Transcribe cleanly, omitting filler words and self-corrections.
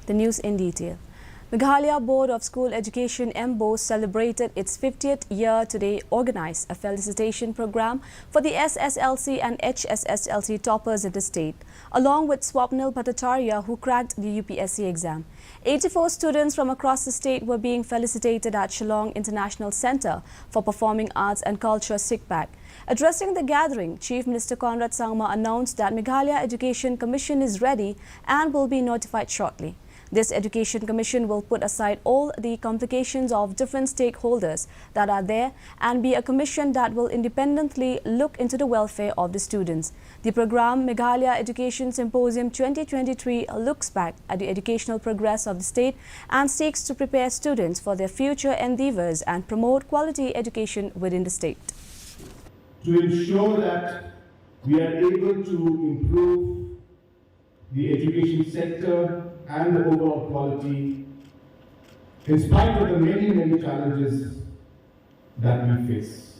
The news in detail. Meghalaya Board of School Education MBO celebrated its 50th year today, organized a felicitation program for the SSLC and HSSLC toppers in the state, along with Swapnil Bhattacharya, who cracked the UPSC exam. 84 students from across the state were being felicitated at Shillong International Centre for Performing Arts and Culture SICPAC. Addressing the gathering, Chief Minister Conrad Sangma announced that Meghalaya Education Commission is ready and will be notified shortly. This Education Commission will put aside all the complications of different stakeholders that are there and be a commission that will independently look into the welfare of the students. The program Meghalaya Education Symposium 2023 looks back at the educational progress of the state and seeks to prepare students for their future endeavors and promote quality education within the state. To ensure that we are able to improve the education sector and the overall quality, in spite of the many challenges that we face.